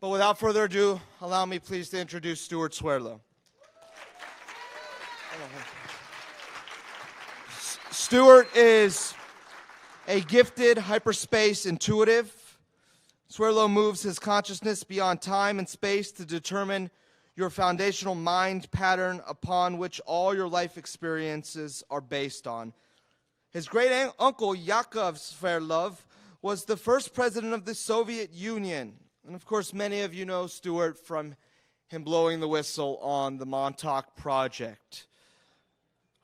But without further ado, allow me please to introduce Stuart Swerlo. Stuart is a gifted hyperspace intuitive. Swerlo moves his consciousness beyond time and space to determine your foundational mind pattern upon which all your life experiences are based on. His great-uncle, Yakov Sverdlov, was the first president of the Soviet Union. And of course, many of you know Stuart from him blowing the whistle on the Montauk Project.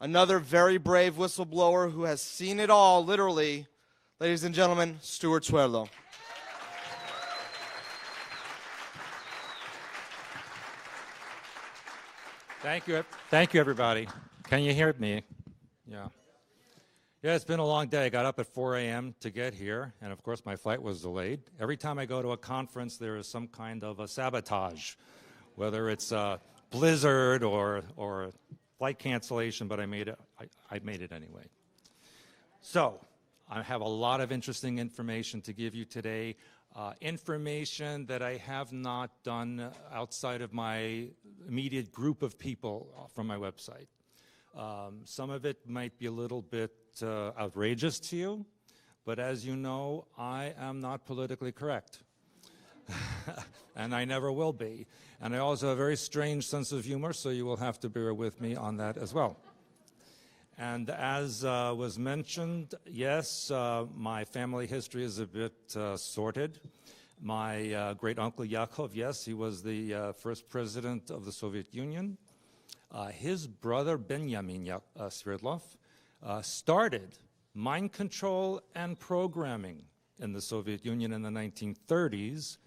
Another very brave whistleblower who has seen it all, literally. Ladies and gentlemen, Stuart Swerlo. Thank you, everybody. Can you hear me? Yeah. Yeah, it's been a long day. I got up at 4 a.m. to get here, and of course my flight was delayed. Every time I go to a conference, there is some kind of a sabotage, whether it's a blizzard or flight cancellation, but I made it anyway. So, I have a lot of interesting information to give you today. Information that I have not done outside of my immediate group of people from my website. Some of it might be a little bit outrageous to you, but as you know, I am not politically correct. And I never will be. And I also have a very strange sense of humor, so you will have to bear with me on that as well. And as was mentioned, yes, my family history is a bit sordid. My great-uncle Yakov, yes, he was the first president of the Soviet Union. His brother Benjamin Sverdlov started mind control and programming in the Soviet Union in the 1930s,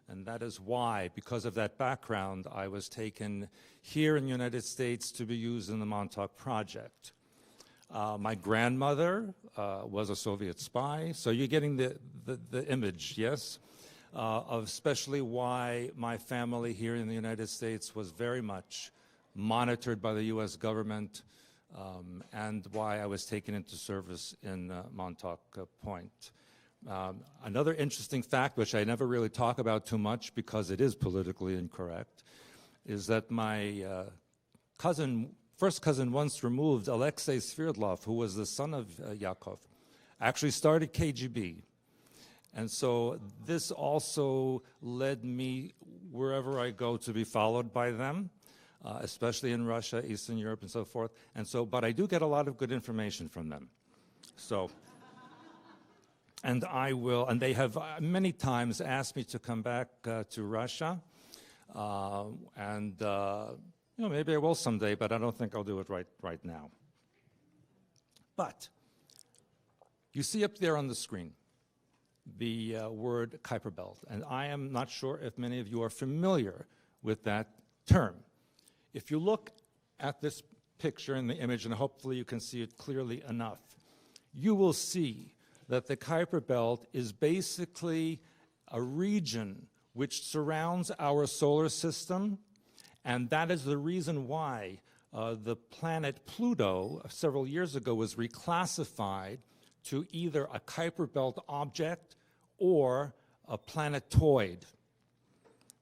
and that is why, because of that background, I was taken here in the United States to be used in the Montauk Project. My grandmother was a Soviet spy, so you're getting the image, yes, of especially why my family here in the United States was very much monitored by the U.S. government, and why I was taken into service in Montauk Point. Another interesting fact, which I never really talk about too much because it is politically incorrect, is that my first cousin once removed, Alexei Sverdlov, who was the son of Yakov, actually started KGB. And so this also led me, wherever I go, to be followed by them, especially in Russia, Eastern Europe, and so forth. And so, but I do get a lot of good information from them. So, and they have many times asked me to come back to Russia, maybe I will someday, but I don't think I'll do it right now. But you see up there on the screen the word Kuiper Belt, and I am not sure if many of you are familiar with that term. If you look at this picture in the image, and hopefully you can see it clearly enough, you will see that the Kuiper Belt is basically a region which surrounds our solar system. And that is the reason why the planet Pluto several years ago was reclassified to either a Kuiper Belt object or a planetoid.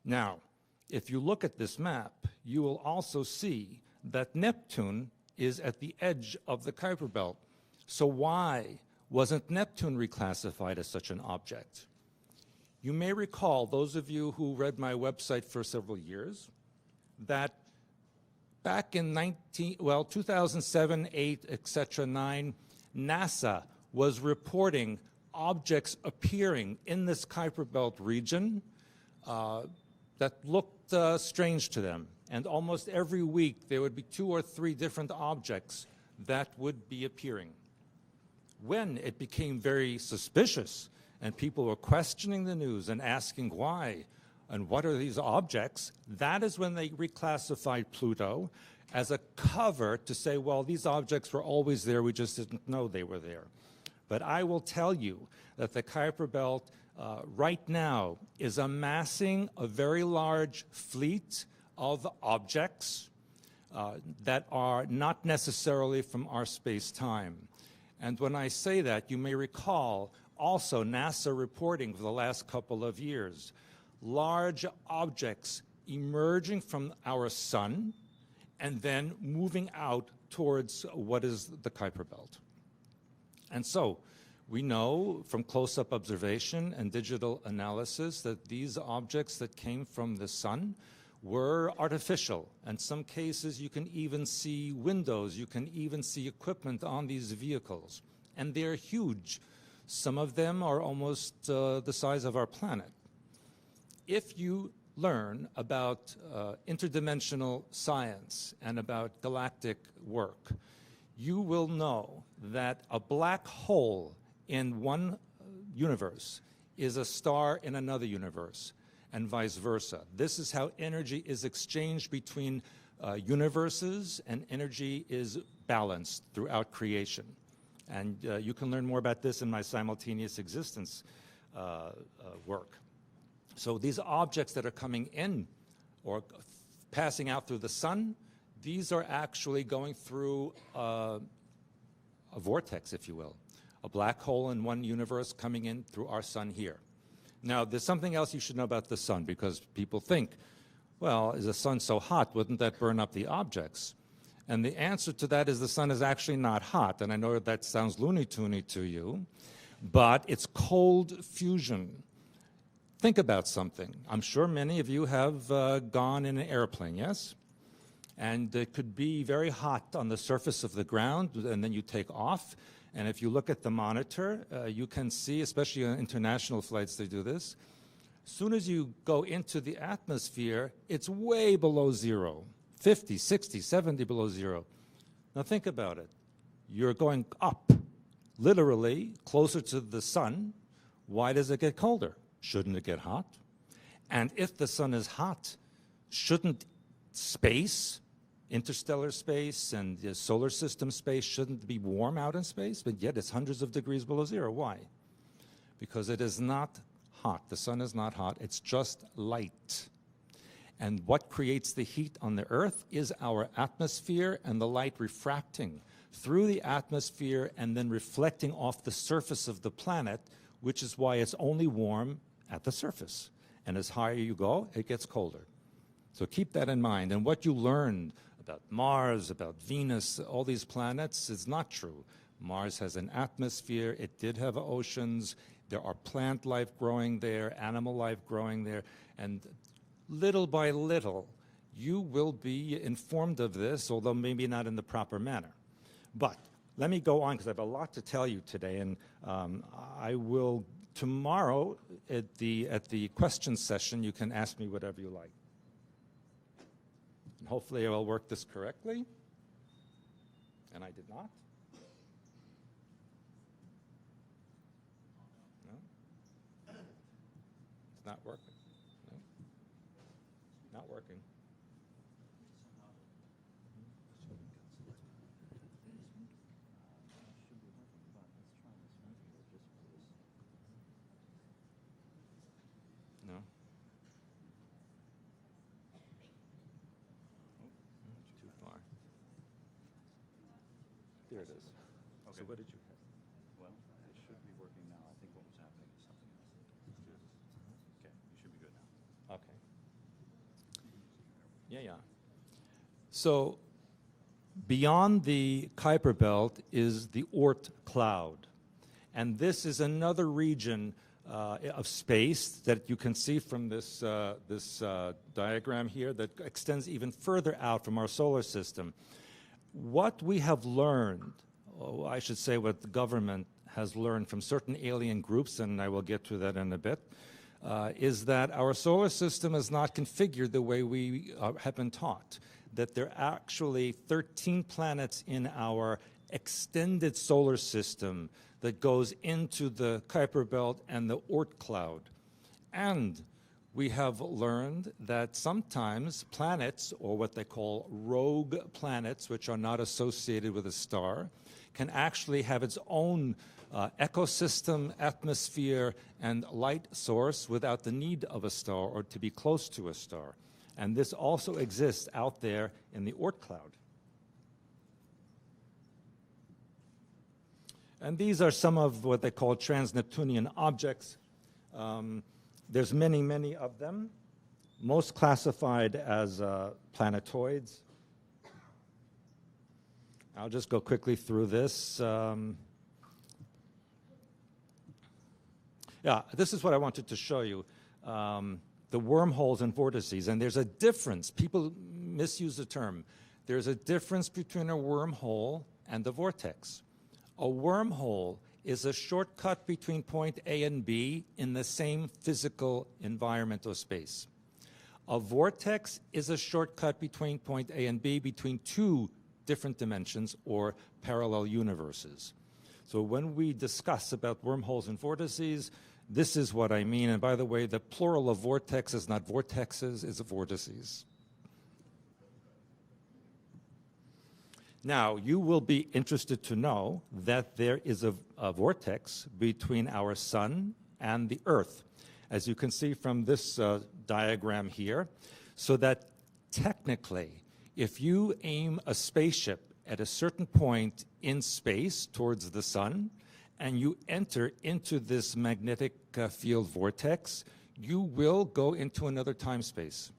Now, if you look at this map, you will also see that Neptune is at the edge of the Kuiper Belt. So why wasn't Neptune reclassified as such an object? You may recall, those of you who read my website for several years, that back in 2007, 8, etc., 9, NASA was reporting objects appearing in this Kuiper Belt region that looked strange to them. And almost every week there would be 2 or 3 different objects that would be appearing. When it became very suspicious and people were questioning the news and asking why, and what are these objects? That is when they reclassified Pluto as a cover to say, well, these objects were always there, we just didn't know they were there. But I will tell you that the Kuiper Belt right now is amassing a very large fleet of objects that are not necessarily from our space-time. And when I say that, you may recall also NASA reporting for the last couple of years large objects emerging from our sun and then moving out towards what is the Kuiper Belt. And so we know from close-up observation and digital analysis that these objects that came from the sun were artificial. In some cases, you can even see windows, you can even see equipment on these vehicles. And they're huge. Some of them are almost the size of our planet. If you learn about interdimensional science and about galactic work, you will know that a black hole in one universe is a star in another universe, and vice versa. This is how energy is exchanged between universes, and energy is balanced throughout creation. And you can learn more about this in my simultaneous existence work. So these objects that are coming in or passing out through the sun, these are actually going through a vortex, if you will, a black hole in one universe coming in through our sun here. Now, there's something else you should know about the sun, because people think, well, is the sun so hot? Wouldn't that burn up the objects? And the answer to that is the sun is actually not hot. And I know that sounds loony-toony to you, but it's cold fusion. Think about something. I'm sure many of you have gone in an airplane, yes? And it could be very hot on the surface of the ground, and then you take off. And if you look at the monitor, you can see, especially on international flights, they do this. As soon as you go into the atmosphere, it's way below zero, 50, 60, 70 below zero. Now think about it. You're going up, literally, closer to the sun. Why does it get colder? Shouldn't it get hot? And if the sun is hot, shouldn't space, interstellar space and the solar system space, shouldn't be warm out in space? But yet it's hundreds of degrees below zero. Why? Because it is not hot. The sun is not hot. It's just light. And what creates the heat on the Earth is our atmosphere and the light refracting through the atmosphere and then reflecting off the surface of the planet, which is why it's only warm at the surface. And as higher you go, it gets colder. So keep that in mind. And what you learned about Mars, about Venus, all these planets is not true. Mars has an atmosphere. It did have oceans. There are plant life growing there, animal life growing there. And little by little, you will be informed of this, although maybe not in the proper manner. But let me go on, because I have a lot to tell you today. And I will, tomorrow, at the question session, you can ask me whatever you like. And hopefully I will work this correctly. And I did not. No? It's not working. No? Not working. No? Too far. There it is. Okay. So what did you have? Well, it should be working now. I think what was happening is something else. Okay, you should be good now. Okay. Yeah. So beyond the Kuiper Belt is the Oort cloud. And this is another region of space that you can see from this diagram here that extends even further out from our solar system. What we have learned, or I should say what the government has learned from certain alien groups, and I will get to that in a bit, is that our solar system is not configured the way we have been taught, that there are actually 13 planets in our extended solar system that goes into the Kuiper Belt and the Oort cloud. And we have learned that sometimes planets, or what they call rogue planets, which are not associated with a star, can actually have its own ecosystem, atmosphere, and light source without the need of a star or to be close to a star. And this also exists out there in the Oort cloud. And these are some of what they call trans-Neptunian objects. There's many, many of them, most classified as planetoids. I'll just go quickly through this. Yeah, this is what I wanted to show you, the wormholes and vortices. And there's a difference. People misuse the term. There's a difference between a wormhole and a vortex. A wormhole is a shortcut between point A and B in the same physical environment or space. A vortex is a shortcut between point A and B between two different dimensions or parallel universes. So when we discuss about wormholes and vortices, this is what I mean. And by the way, the plural of vortex is not vortexes, it's vortices. Now, you will be interested to know that there is a vortex between our sun and the Earth, as you can see from this diagram here, so that technically, if you aim a spaceship at a certain point in space towards the sun, and you enter into this magnetic field vortex, you will go into another time space.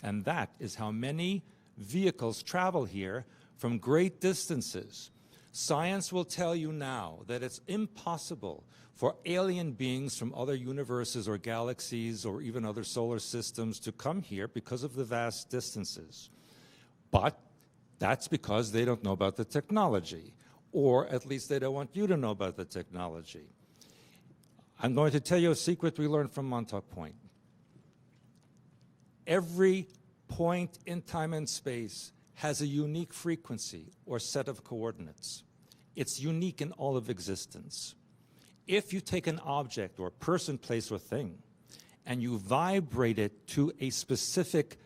And that is how many vehicles travel here from great distances. Science will tell you now that it's impossible for alien beings from other universes or galaxies or even other solar systems to come here because of the vast distances. But that's because they don't know about the technology, or at least they don't want you to know about the technology. I'm going to tell you a secret we learned from Montauk Point. Every point in time and space has a unique frequency or set of coordinates. It's unique in all of existence. If you take an object or person, place, or thing, and you vibrate it to a specific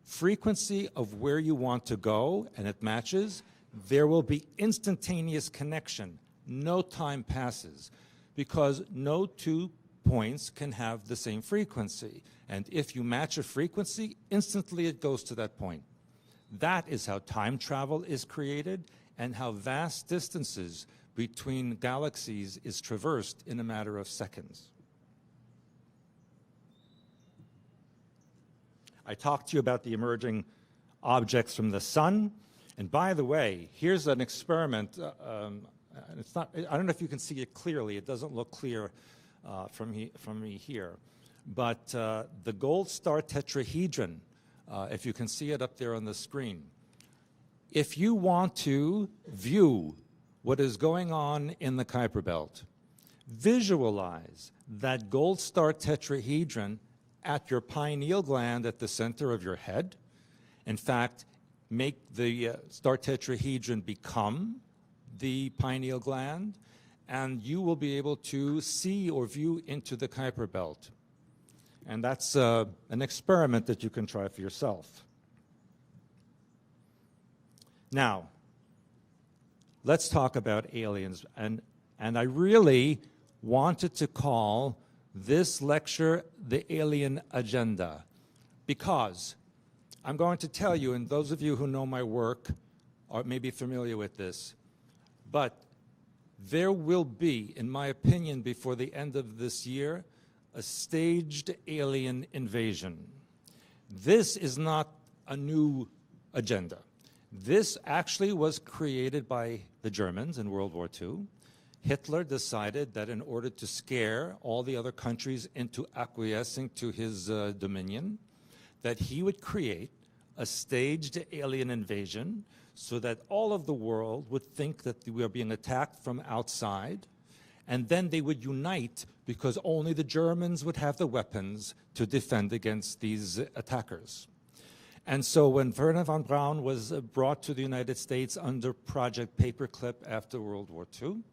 frequency of where you want to go, and it matches, there will be instantaneous connection. No time passes, because no two points can have the same frequency. And if you match a frequency, instantly it goes to that point. That is how time travel is created and how vast distances between galaxies is traversed in a matter of seconds. I talked to you about the emerging objects from the sun. And by the way, here's an experiment. It's not, I don't know if you can see it clearly. It doesn't look clear from me here. But the gold star tetrahedron, if you can see it up there on the screen, if you want to view what is going on in the Kuiper Belt, visualize that gold star tetrahedron at your pineal gland at the center of your head. In fact, make the star tetrahedron become the pineal gland, and you will be able to see or view into the Kuiper Belt. And that's an experiment that you can try for yourself. Now, let's talk about aliens. And I really wanted to call this lecture the Alien Agenda, because I'm going to tell you, and those of you who know my work are maybe familiar with this, but there will be, in my opinion, before the end of this year, a staged alien invasion. This is not a new agenda. This actually was created by the Germans in World War II. Hitler decided that in order to scare all the other countries into acquiescing to his dominion, that he would create a staged alien invasion so that all of the world would think that we are being attacked from outside, and then they would unite because only the Germans would have the weapons to defend against these attackers. And so when Wernher von Braun was brought to the United States under Project Paperclip after World War II,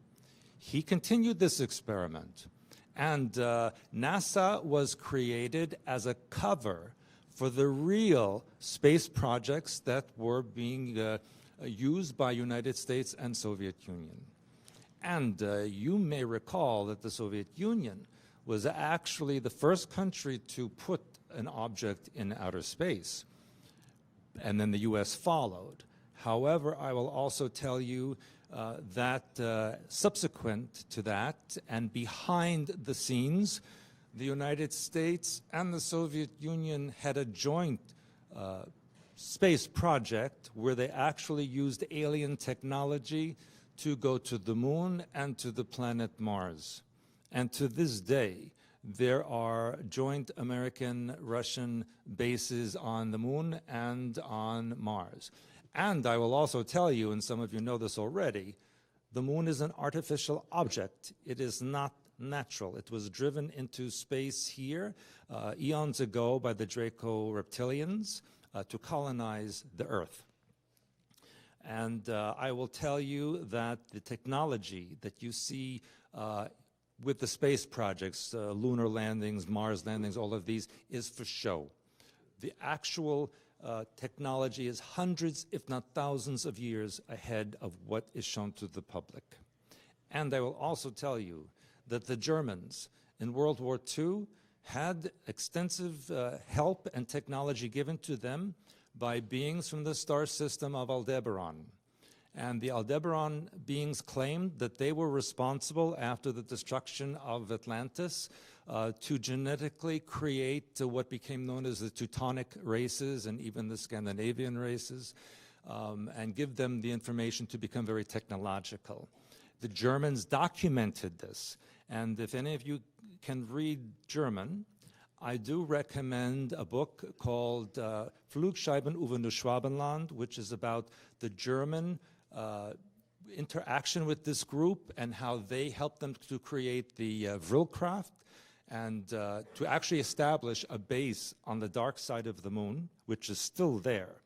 he continued this experiment. And NASA was created as a cover for the real space projects that were being used by United States and Soviet Union. And you may recall that the Soviet Union was actually the first country to put an object in outer space. And then the US followed. However, I will also tell you that subsequent to that and behind the scenes, the United States and the Soviet Union had a joint space project where they actually used alien technology to go to the moon and to the planet Mars. And to this day, there are joint American-Russian bases on the moon and on Mars. And I will also tell you, and some of you know this already, the moon is an artificial object. It is not natural. It was driven into space here eons ago by the Draco reptilians to colonize the Earth. And I will tell you that the technology that you see with the space projects, lunar landings, Mars landings, all of these, is for show. The actual technology is hundreds, if not thousands of years ahead of what is shown to the public. And I will also tell you that the Germans in World War II had extensive help and technology given to them by beings from the star system of Aldebaran. And the Aldebaran beings claimed that they were responsible after the destruction of Atlantis to genetically create what became known as the Teutonic races and even the Scandinavian races, and give them the information to become very technological. The Germans documented this, and if any of you can read German, I do recommend a book called Flugscheiben über das Schwabenland, which is about the German interaction with this group and how they helped them to create the Vrillkraft and to actually establish a base on the dark side of the moon, which is still there.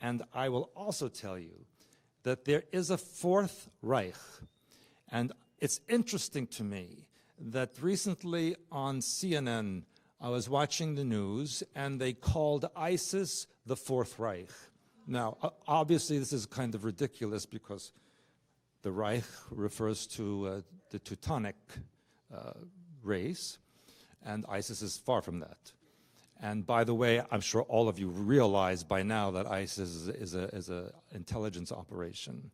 And I will also tell you that there is a Fourth Reich. And it's interesting to me that recently on CNN, I was watching the news, and they called ISIS the Fourth Reich. Now, obviously, this is kind of ridiculous because the Reich refers to the Teutonic race, and ISIS is far from that. And by the way, I'm sure all of you realize by now that ISIS is an intelligence operation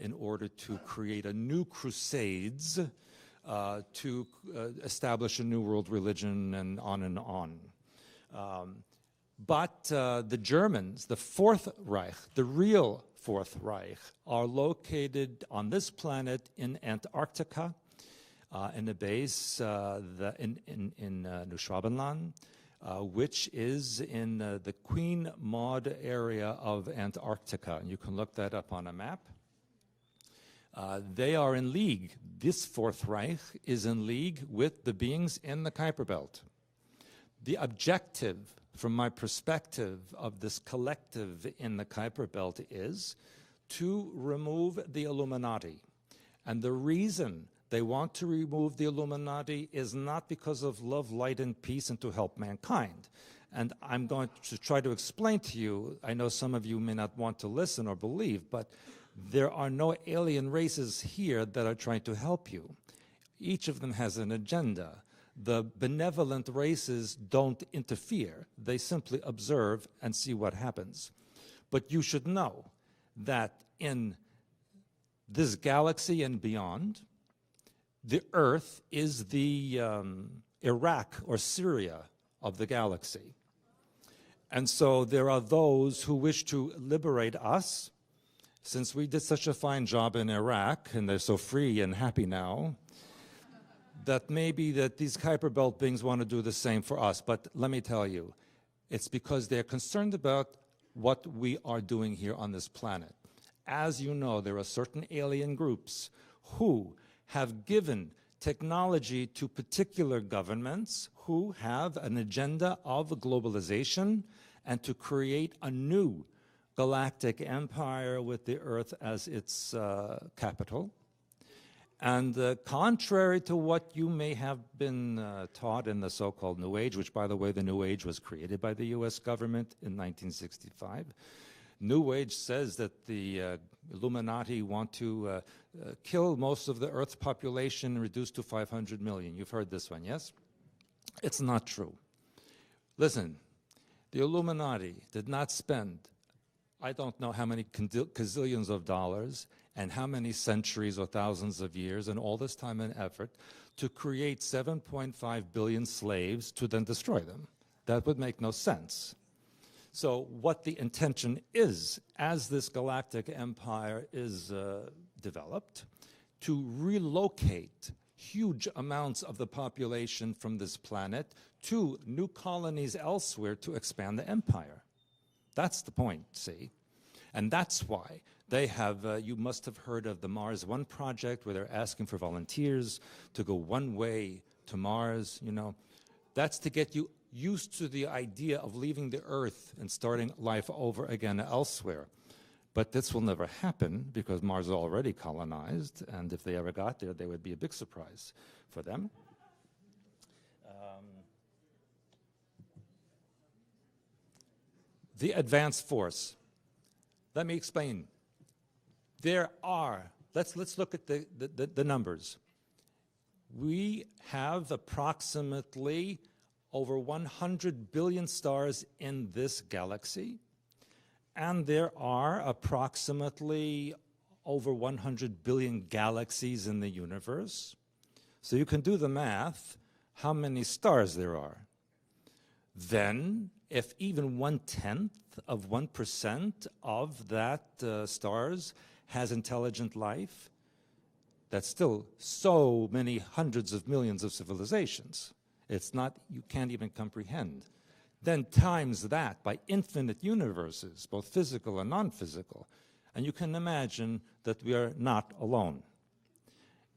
in order to create a new crusades to establish a new world religion and on and on. But the Germans, the Fourth Reich, the real Fourth Reich, are located on this planet in Antarctica, in a base in Neuschwabenland, which is in the Queen Maud area of Antarctica. And you can look that up on a map. They are in league. This Fourth Reich is in league with the beings in the Kuiper Belt. The objective, from my perspective, of this collective in the Kuiper Belt is to remove the Illuminati. And the reason they want to remove the Illuminati is not because of love, light, and peace and to help mankind. And I'm going to try to explain to you, I know some of you may not want to listen or believe, but there are no alien races here that are trying to help you. Each of them has an agenda. The benevolent races don't interfere. They simply observe and see what happens. But you should know that in this galaxy and beyond, the Earth is the Iraq or Syria of the galaxy. And so there are those who wish to liberate us. Since we did such a fine job in Iraq, and they're so free and happy now, that maybe that these Kuiper Belt beings want to do the same for us. But let me tell you, it's because they're concerned about what we are doing here on this planet. As you know, there are certain alien groups who have given technology to particular governments who have an agenda of globalization and to create a new galactic empire with the Earth as its capital. And contrary to what you may have been taught in the so-called New Age, which, by the way, the New Age was created by the U.S. government in 1965, New Age says that the Illuminati want to kill most of the Earth's population, reduced to 500 million. You've heard this one, yes? It's not true. Listen, the Illuminati did not spend I don't know how many gazillions of dollars and how many centuries or thousands of years and all this time and effort to create 7.5 billion slaves to then destroy them. That would make no sense. So what the intention is, as this galactic empire is developed, to relocate huge amounts of the population from this planet to new colonies elsewhere to expand the empire. That's the point, see? And that's why they have, you must have heard of the Mars One project, where they're asking for volunteers to go one way to Mars, you know. That's to get you used to the idea of leaving the Earth and starting life over again elsewhere. But this will never happen because Mars is already colonized, and if they ever got there, they would be a big surprise for them. The advanced force. Let me explain. There are, let's look at the numbers. We have approximately over 100 billion stars in this galaxy, and there are approximately over 100 billion galaxies in the universe. So you can do the math, how many stars there are. Then, if even 1/10 of 1% of that stars has intelligent life, that's still so many hundreds of millions of civilizations. It's not, you can't even comprehend. Then times that by infinite universes, both physical and non-physical, and you can imagine that we are not alone.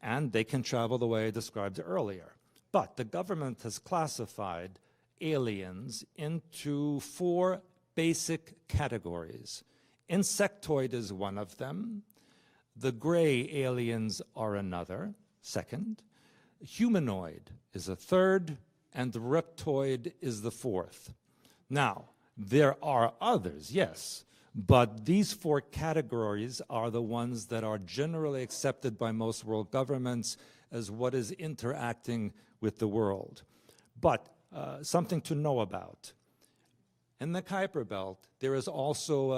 And they can travel the way I described earlier. But the government has classified aliens into 4 basic categories. Insectoid is one of them. The gray aliens are another, second. Humanoid is a third, and the reptoid is the 4th. Now, there are others, yes, but these 4 categories are the ones that are generally accepted by most world governments as what is interacting with the world. But something to know about. In the Kuiper Belt, there is also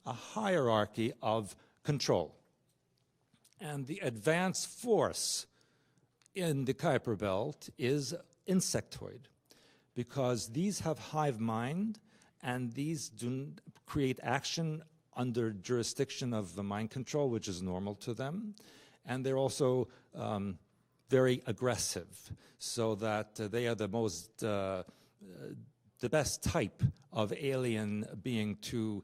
a hierarchy of control. And the advanced force in the Kuiper Belt is insectoid, because these have hive mind, and these do create action under jurisdiction of the mind control, which is normal to them. And they're also very aggressive, so that they are the most, the best type of alien being to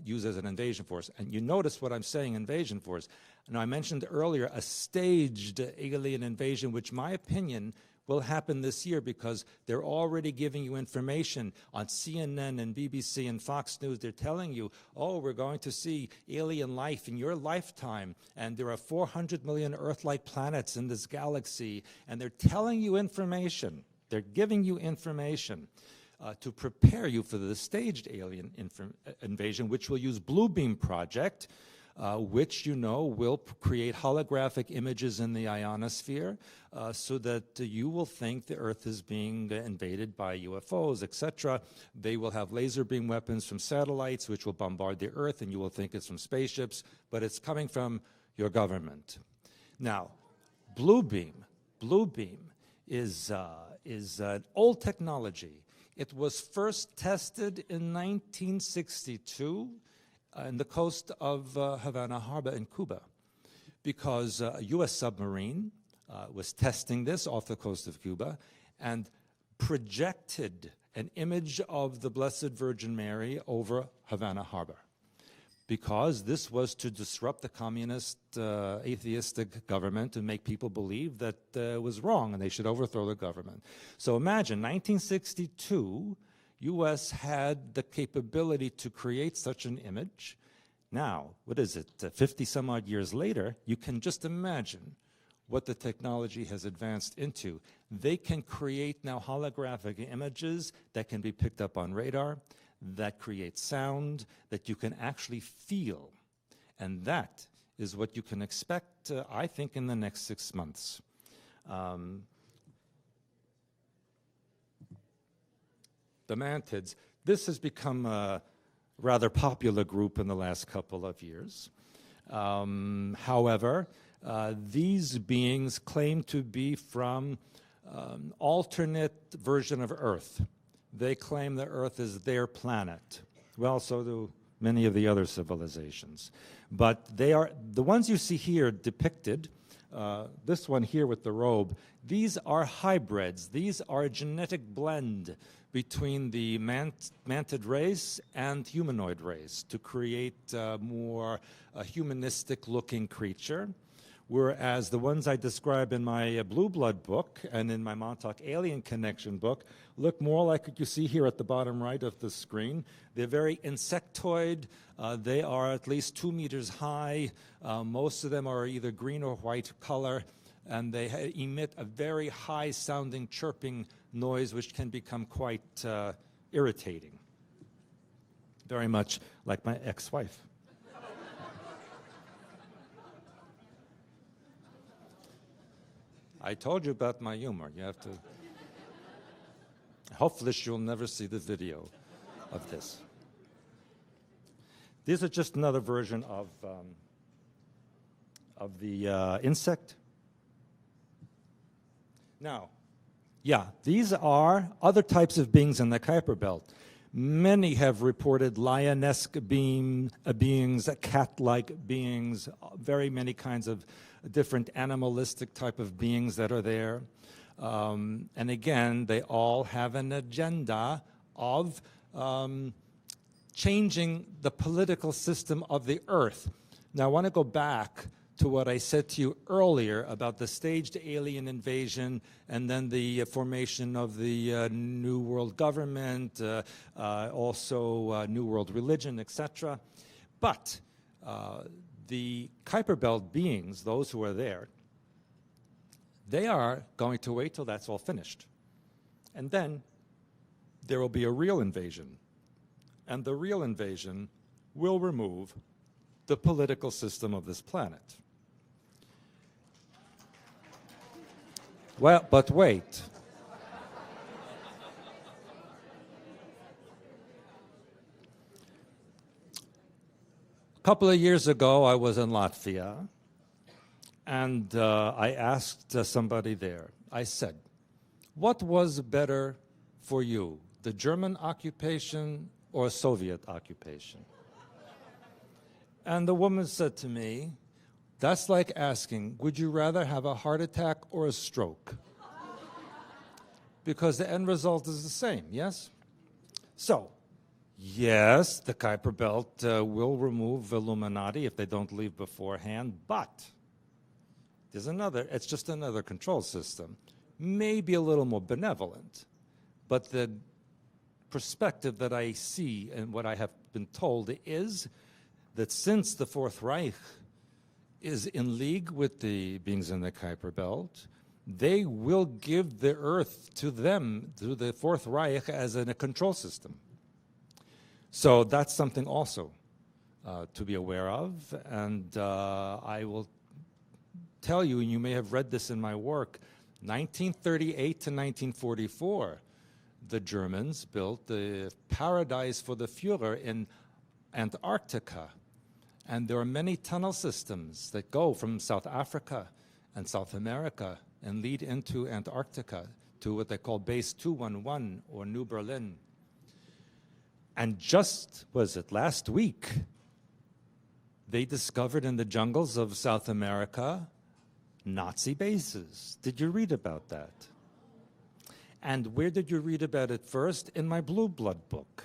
use as an invasion force. And you notice what I'm saying, invasion force. Now, I mentioned earlier a staged alien invasion, which, my opinion, will happen this year because they're already giving you information on CNN and BBC and Fox News. They're telling you, oh, we're going to see alien life in your lifetime, and there are 400 million Earth-like planets in this galaxy, and they're telling you information. They're giving you information to prepare you for the staged alien invasion, which will use Blue Beam Project, which, you know, will create holographic images in the ionosphere so that you will think the Earth is being invaded by UFOs, etc. They will have laser beam weapons from satellites, which will bombard the Earth, and you will think it's from spaceships, but it's coming from your government. Now, Blue Beam is an old technology. It was first tested in 1962 in the coast of Havana Harbor in Cuba, because a U.S. submarine was testing this off the coast of Cuba and projected an image of the Blessed Virgin Mary over Havana Harbor, because this was to disrupt the communist atheistic government and make people believe that it was wrong and they should overthrow the government. So imagine, 1962, U.S. had the capability to create such an image. Now, what is it, 50 some odd years later, you can just imagine what the technology has advanced into. They can create now holographic images that can be picked up on radar, that create sound, that you can actually feel. And that is what you can expect, I think, in the next 6 months. The mantids, this has become rather popular group in the last couple of years. However, these beings claim to be from alternate version of Earth. They claim that Earth is their planet. Well, so do many of the other civilizations. But they are, the ones you see here depicted, this one here with the robe, these are hybrids. These are a genetic blend between the mantid race and humanoid race to create a more humanistic-looking creature. Whereas the ones I describe in my Blue Blood book and in my Montauk Alien Connection book look more like what you see here at the bottom right of the screen. They're very insectoid. They are at least 2 meters high. Most of them are either green or white color, and they emit a very high-sounding chirping noise, which can become quite irritating. Very much like my ex-wife. I told you about my humor. You have to. Hopefully, she'll never see the video of this. These are just another version of the insect. Now, yeah, these are other types of beings in the Kuiper Belt. Many have reported lionesque beings, cat-like beings, very many kinds of different animalistic type of beings that are there. And again, they all have an agenda of changing the political system of the Earth. Now, I want to go back to what I said to you earlier about the staged alien invasion and then the formation of the New World Government, also New World Religion, etc. But the Kuiper Belt beings, those who are there, they are going to wait till that's all finished. And then there will be a real invasion. And the real invasion will remove the political system of this planet. Well, but wait. A couple of years ago, I was in Latvia, and I asked somebody there, I said, what was better for you, the German occupation or Soviet occupation? And the woman said to me, that's like asking, would you rather have a heart attack or a stroke? Because the end result is the same, yes? So, yes, the Kuiper Belt will remove Illuminati if they don't leave beforehand, but there's another, it's just another control system. Maybe a little more benevolent, but the perspective that I see and what I have been told is that since the Fourth Reich is in league with the beings in the Kuiper Belt, they will give the Earth to them through the Fourth Reich as a control system. So that's something also to be aware of, and I will tell you, and you may have read this in my work, 1938 to 1944, the Germans built the paradise for the Führer in Antarctica. And there are many tunnel systems that go from South Africa and South America and lead into Antarctica to what they call Base 211 or New Berlin. And just, was it last week, they discovered in the jungles of South America Nazi bases. Did you read about that? And where did you read about it first? In my Blue Blood book,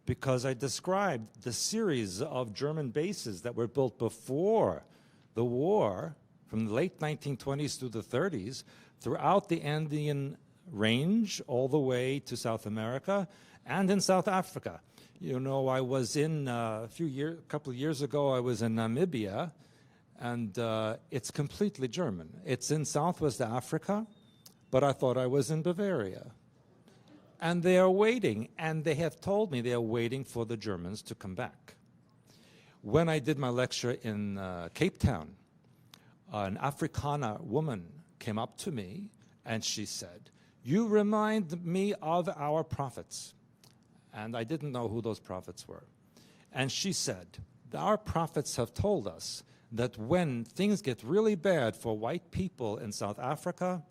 because I described the series of German bases that were built before the war, from the late 1920s through the 30s, throughout the Andean range, all the way to South America, and in South Africa. You know, I was in, a couple of years ago, I was in Namibia, and it's completely German. It's in Southwest Africa, but I thought I was in Bavaria. And they are waiting, and they have told me they are waiting for the Germans to come back. When I did my lecture in Cape Town, an Afrikaner woman came up to me, and she said, "You remind me of our prophets." And I didn't know who those prophets were. And she said, our prophets have told us that when things get really bad for white people in South Africa,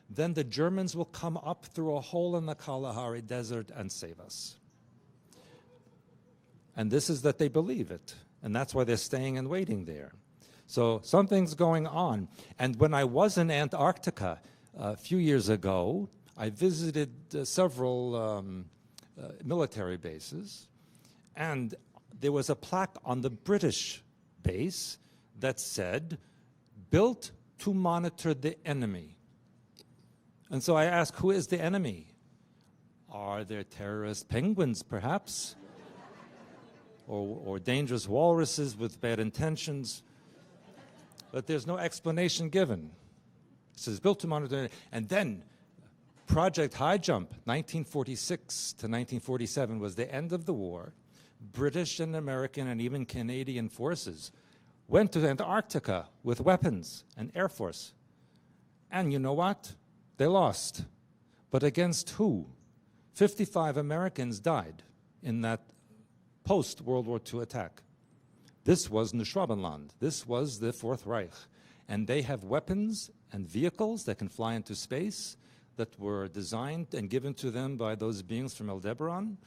then the Germans will come up through a hole in the Kalahari Desert and save us. And this is that they believe it. And that's why they're staying and waiting there. So something's going on. And when I was in Antarctica a few years ago, I visited several military bases. And there was a plaque on the British base that said, built to monitor the enemy. And so I asked, who is the enemy? Are there terrorist penguins, perhaps? Or dangerous walruses with bad intentions? But there's no explanation given. It says, built to monitor. And then Project High Jump, 1946 to 1947, was the end of the war. British and American and even Canadian forces went to Antarctica with weapons and Air Force. And you know what? They lost. But against who? 55 Americans died in that post-World War II attack. This was Neuschwabenland. This was the Fourth Reich. And they have weapons and vehicles that can fly into space that were designed and given to them by those beings from Aldebaran.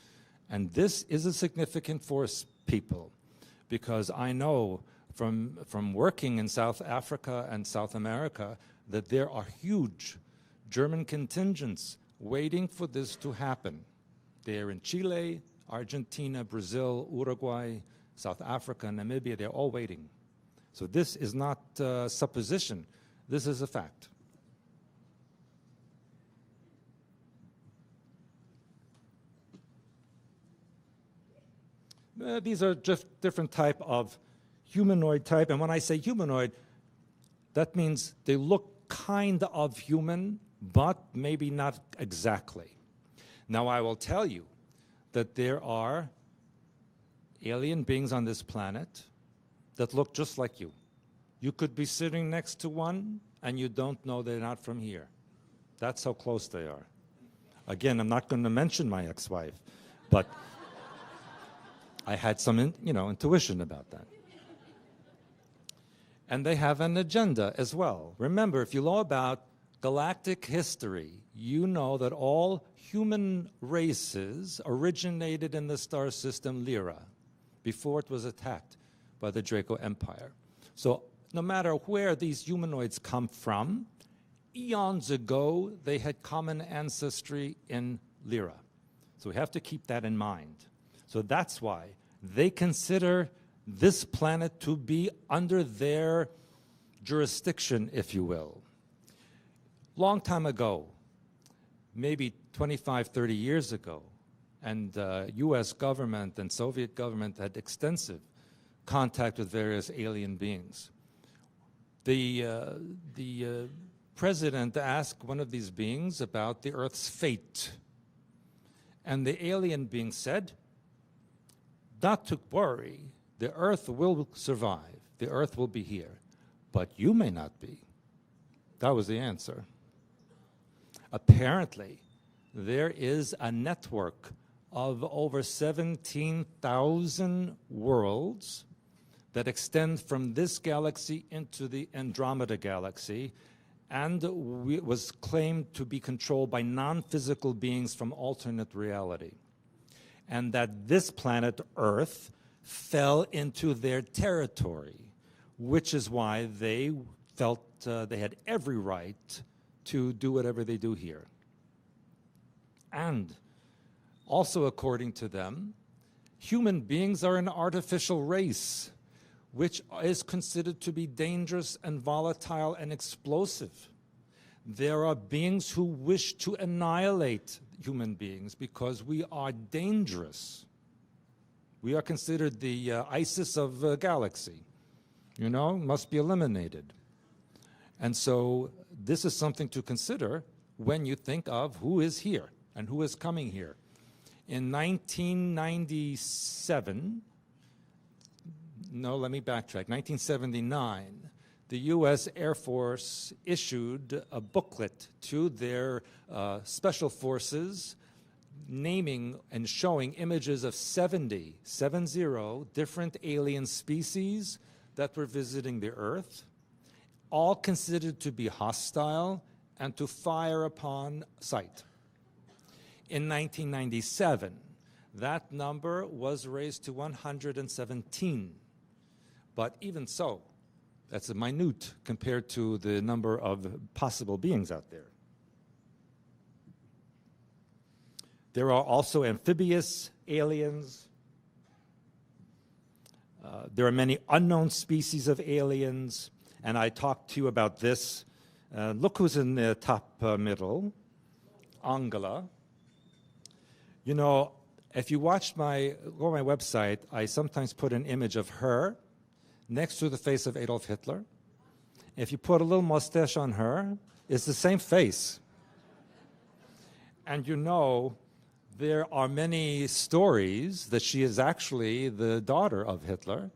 And this is a significant force, people, because I know from working in South Africa and South America that there are huge German contingents waiting for this to happen. They're in Chile, Argentina, Brazil, Uruguay, South Africa, Namibia. They're all waiting. So this is not supposition. This is a fact. These are just different type of humanoid type. And when I say humanoid, that means they look kind of human, but maybe not exactly. Now, I will tell you that there are alien beings on this planet that look just like you. You could be sitting next to one, and you don't know they're not from here. That's how close they are. Again, I'm not going to mention my ex-wife, but I had some, intuition about that. And they have an agenda as well. Remember, if you know about galactic history, you know that all human races originated in the star system Lyra before it was attacked by the Draco Empire. So no matter where these humanoids come from, eons ago, they had common ancestry in Lyra. So we have to keep that in mind. So that's why they consider this planet to be under their jurisdiction, if you will. Long time ago, maybe 25, 30 years ago, and US government and Soviet government had extensive contact with various alien beings. The president asked one of these beings about the Earth's fate. And the alien being said, not to worry, the Earth will survive. The Earth will be here, but you may not be. That was the answer. Apparently, there is a network of over 17,000 worlds that extend from this galaxy into the Andromeda galaxy, and was claimed to be controlled by non-physical beings from alternate reality. And that this planet, Earth, fell into their territory, which is why they felt they had every right to do whatever they do here. And also, according to them, human beings are an artificial race, which is considered to be dangerous and volatile and explosive. There are beings who wish to annihilate human beings because we are dangerous. We are considered the ISIS of the galaxy. Must be eliminated. And so this is something to consider when you think of who is here and who is coming here. In 1997, let me backtrack. 1979, the U.S. Air Force issued a booklet to their special forces naming and showing images of 70 different alien species that were visiting the Earth, all considered to be hostile and to fire upon sight. In 1997, that number was raised to 117. But even so, that's a minute compared to the number of possible beings out there. There are also amphibious aliens. There are many unknown species of aliens, and I talked to you about this. Look who's in the top middle, Angela. You know, if you go on my website, I sometimes put an image of her next to the face of Adolf Hitler. If you put a little mustache on her, it's the same face. And you know, there are many stories that she is actually the daughter of Hitler,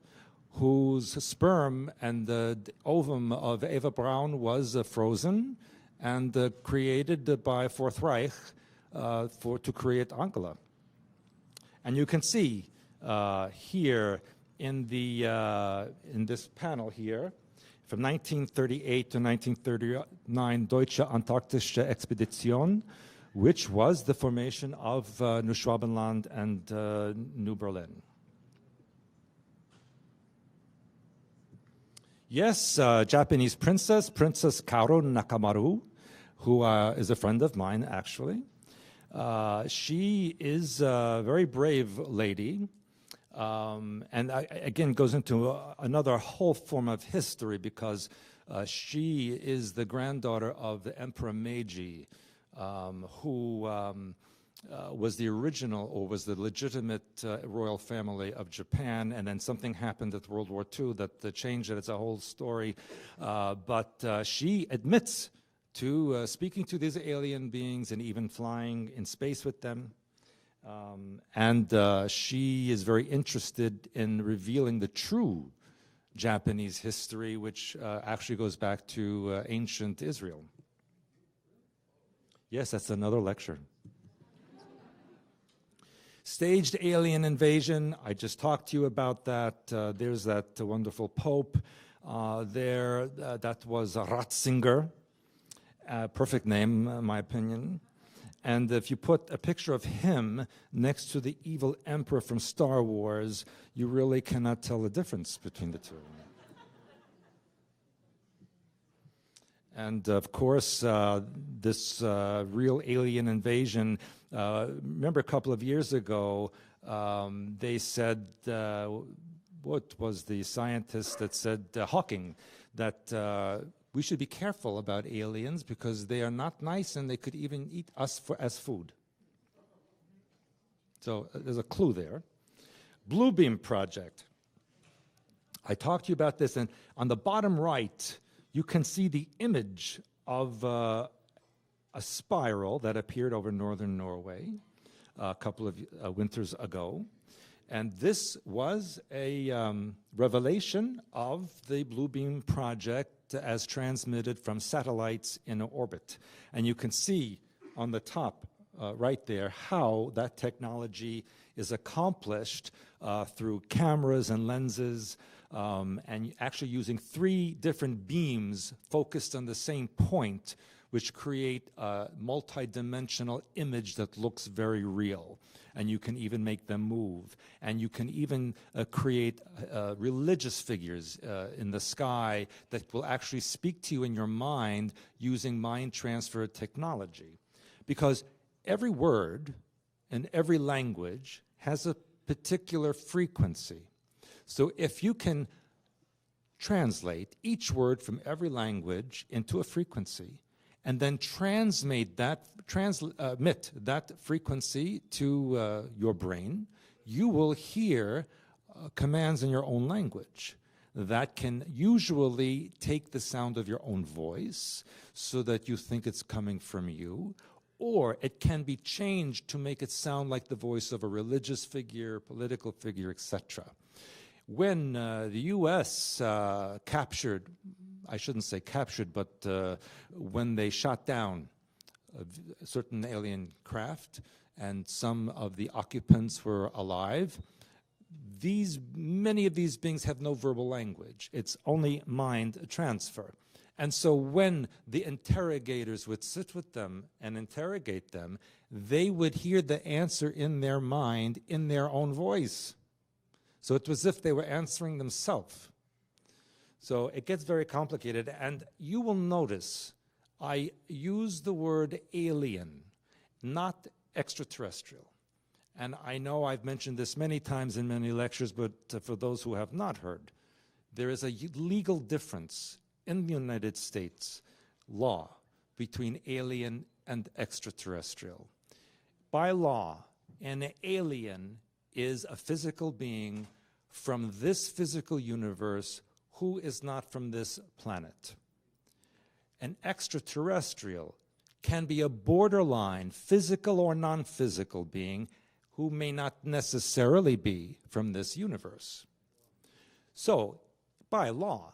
whose sperm and the ovum of Eva Braun was frozen and created by Fourth Reich to create Angela. And you can see here in this panel here, from 1938 to 1939, Deutsche Antarktische Expedition, which was the formation of Neuschwabenland and New Berlin. Yes, Japanese princess, Princess Kaoru Nakamaru, who is a friend of mine, actually. She is a very brave lady, and again goes into another whole form of history because she is the granddaughter of the Emperor Meiji, who was the original or was the legitimate royal family of Japan, and then something happened at World War II that changed it. It's a whole story. But she admits to speaking to these alien beings and even flying in space with them. And she is very interested in revealing the true Japanese history, which actually goes back to ancient Israel. Yes, that's another lecture. Staged alien invasion, I just talked to you about that. There's that wonderful Pope there. That was Ratzinger. Perfect name, in my opinion. And if you put a picture of him next to the evil emperor from Star Wars, you really cannot tell the difference between the two. And of course, this real alien invasion, remember a couple of years ago, they said, what was the scientist that said, Hawking, that we should be careful about aliens because they are not nice and they could even eat us as food. So there's a clue there. Bluebeam Project. I talked to you about this, and on the bottom right, you can see the image of a spiral that appeared over northern Norway a couple of winters ago. And this was a revelation of the Bluebeam Project as transmitted from satellites in orbit. And you can see on the top right there how that technology is accomplished through cameras and lenses, and actually using 3 different beams focused on the same point, which create a multi-dimensional image that looks very real. And you can even make them move. And you can even create religious figures in the sky that will actually speak to you in your mind using mind transfer technology. Because every word in every language has a particular frequency. So if you can translate each word from every language into a frequency, and then transmit that frequency to your brain, you will hear commands in your own language that can usually take the sound of your own voice so that you think it's coming from you, or it can be changed to make it sound like the voice of a religious figure, political figure, etc. When the U.S. captured, I shouldn't say captured, but when they shot down a certain alien craft and some of the occupants were alive. Many of these beings have no verbal language. It's only mind transfer. And so when the interrogators would sit with them and interrogate them, they would hear the answer in their mind in their own voice. So it was as if they were answering themselves. So it gets very complicated. And you will notice I use the word alien, not extraterrestrial. And I know I've mentioned this many times in many lectures, but for those who have not heard, there is a legal difference in the United States law between alien and extraterrestrial. By law, an alien is a physical being from this physical universe who is not from this planet. An extraterrestrial can be a borderline physical or non-physical being who may not necessarily be from this universe. So, by law,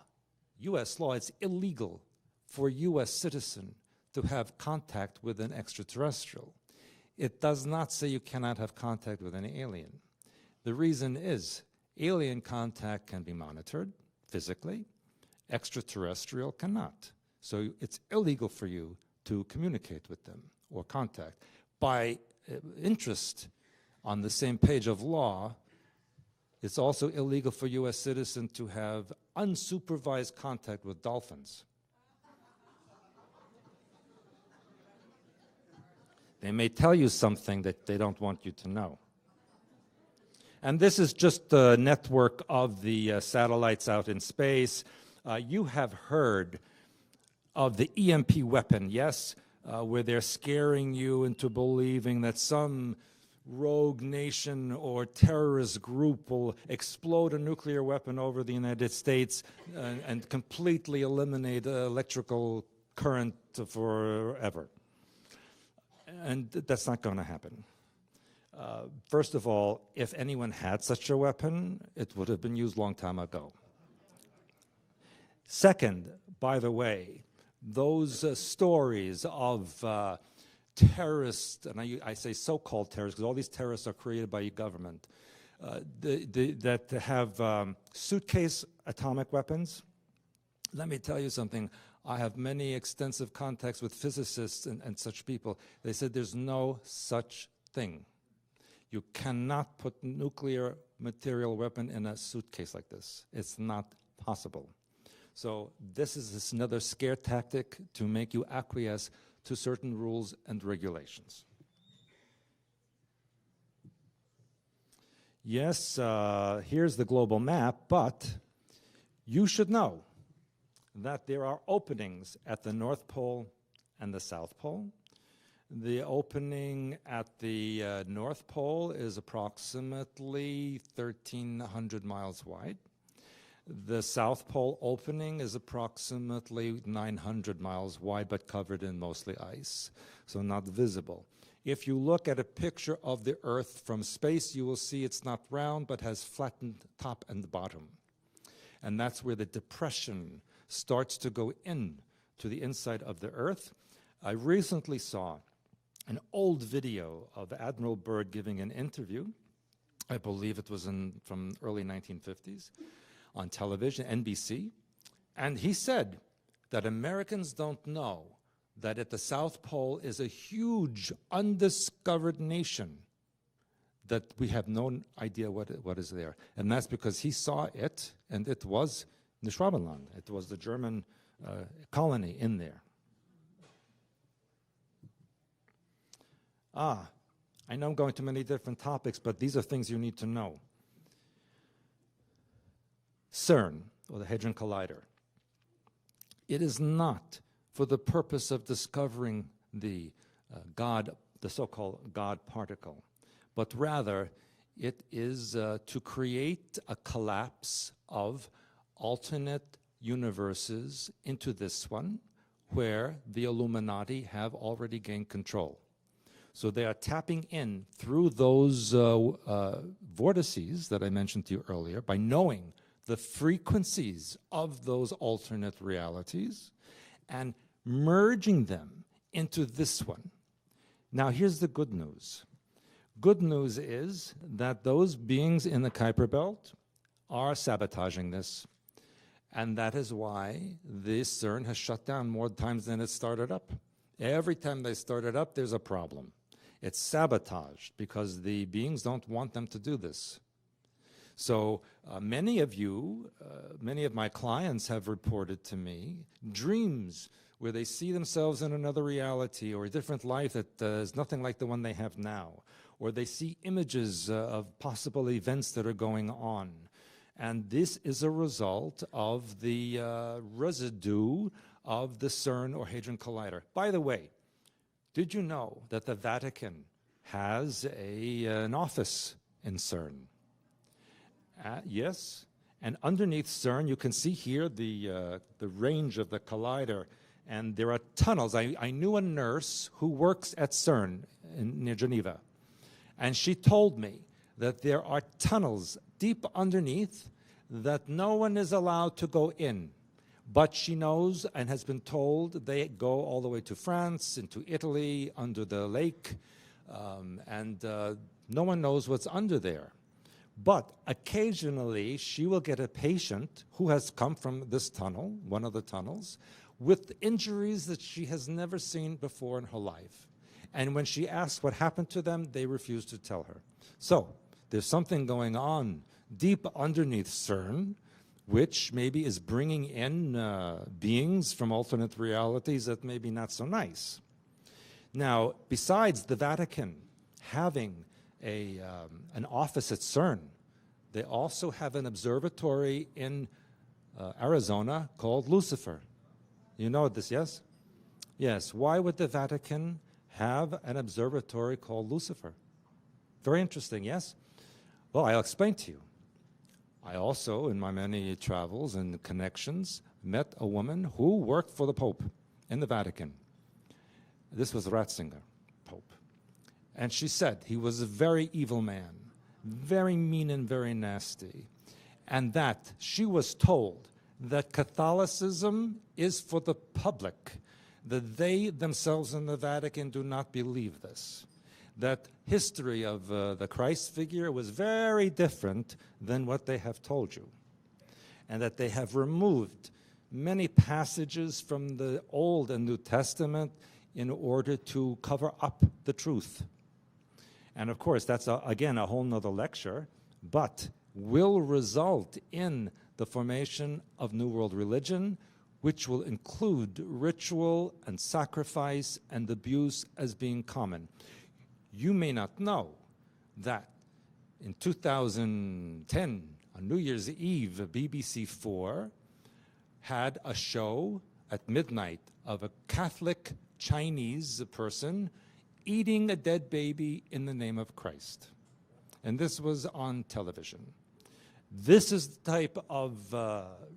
U.S. law, it's illegal for a U.S. citizen to have contact with an extraterrestrial. It does not say you cannot have contact with an alien. The reason is alien contact can be monitored physically, extraterrestrial cannot. So it's illegal for you to communicate with them or contact. By interest, on the same page of law, it's also illegal for U.S. citizens to have unsupervised contact with dolphins. They may tell you something that they don't want you to know. And this is just the network of the satellites out in space. You have heard of the EMP weapon, yes, where they're scaring you into believing that some rogue nation or terrorist group will explode a nuclear weapon over the United States and completely eliminate electrical current forever. And that's not going to happen. First of all, if anyone had such a weapon, it would have been used a long time ago. Second, by the way, those stories of terrorists, and I say so-called terrorists, because all these terrorists are created by government, that have suitcase atomic weapons. Let me tell you something. I have many extensive contacts with physicists and such people. They said there's no such thing. You cannot put nuclear material weapon in a suitcase like this. It's not possible. So this is another scare tactic to make you acquiesce to certain rules and regulations. Yes, here's the global map, but you should know that there are openings at the North Pole and the South Pole. The opening at the North Pole is approximately 1,300 miles wide. The South Pole opening is approximately 900 miles wide, but covered in mostly ice, so not visible. If you look at a picture of the Earth from space, you will see it's not round, but has flattened top and bottom. And that's where the depression starts to go in to the inside of the Earth. I recently saw an old video of Admiral Byrd giving an interview. I believe it was from early 1950s. On television, NBC, and he said that Americans don't know that at the South Pole is a huge undiscovered nation that we have no idea what is there. And that's because he saw it, and it was the Schwabenland. It was the German colony in there. I know I'm going to many different topics, but these are things you need to know. CERN, or the Hadron Collider. It is not for the purpose of discovering the so-called God particle, but rather it is to create a collapse of alternate universes into this one, where the Illuminati have already gained control. So they are tapping in through those vortices that I mentioned to you earlier by knowing the frequencies of those alternate realities and merging them into this one. Now, here's the good news. Good news is that those beings in the Kuiper Belt are sabotaging this. And that is why this CERN has shut down more times than it started up. Every time they start it up, there's a problem. It's sabotaged because the beings don't want them to do this. So many of you, many of my clients have reported to me dreams where they see themselves in another reality or a different life that is nothing like the one they have now. Or they see images of possible events that are going on. And this is a result of the residue of the CERN or Hadron Collider. By the way, did you know that the Vatican has an office in CERN? Yes. And underneath CERN, you can see here the range of the collider. And there are tunnels. I knew a nurse who works at CERN near Geneva. And she told me that there are tunnels deep underneath that no one is allowed to go in. But she knows and has been told they go all the way to France, into Italy, under the lake, and no one knows what's under there. But occasionally she will get a patient who has come from this tunnel, one of the tunnels, with injuries that she has never seen before in her life. And when she asks what happened to them, they refuse to tell her. So there's something going on deep underneath CERN, which maybe is bringing in beings from alternate realities that may be not so nice. Now, besides the Vatican having an office at CERN, they also have an observatory in Arizona called Lucifer. You know this, yes? Yes. Why would the Vatican have an observatory called Lucifer? Very interesting, yes? Well, I'll explain to you. I also, in my many travels and connections, met a woman who worked for the Pope in the Vatican. This was Ratzinger, Pope. And she said he was a very evil man, very mean and very nasty, and that she was told that Catholicism is for the public, that they themselves in the Vatican do not believe this, that history of the Christ figure was very different than what they have told you, and that they have removed many passages from the Old and New Testament in order to cover up the truth. And of course, that's, again, a whole nother lecture, but will result in the formation of New World religion, which will include ritual and sacrifice and abuse as being common. You may not know that in 2010, on New Year's Eve, BBC4 had a show at midnight of a Catholic Chinese person eating a dead baby in the name of Christ. And this was on television. This is the type of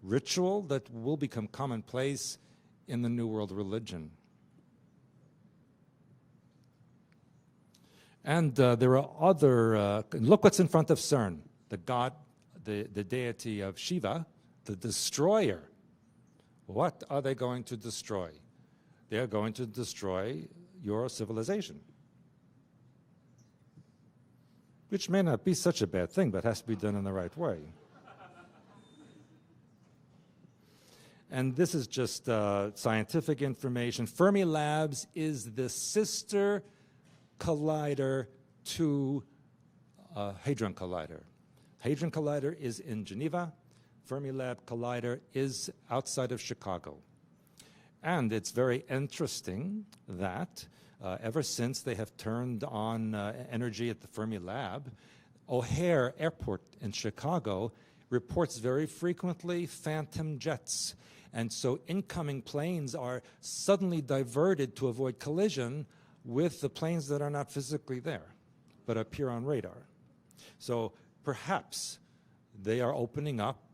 ritual that will become commonplace in the New World religion. And there are other, look what's in front of CERN, the god, the deity of Shiva, the destroyer. What are they going to destroy? They are going to destroy your civilization, which may not be such a bad thing, but has to be done in the right way. And this is just scientific information. Fermilabs is the sister collider to Hadron Collider. Hadron Collider is in Geneva. Fermilab Collider is outside of Chicago. And it's very interesting that ever since they have turned on energy at the Fermilab, O'Hare Airport in Chicago reports very frequently phantom jets. And so incoming planes are suddenly diverted to avoid collision with the planes that are not physically there, but appear on radar. So perhaps they are opening up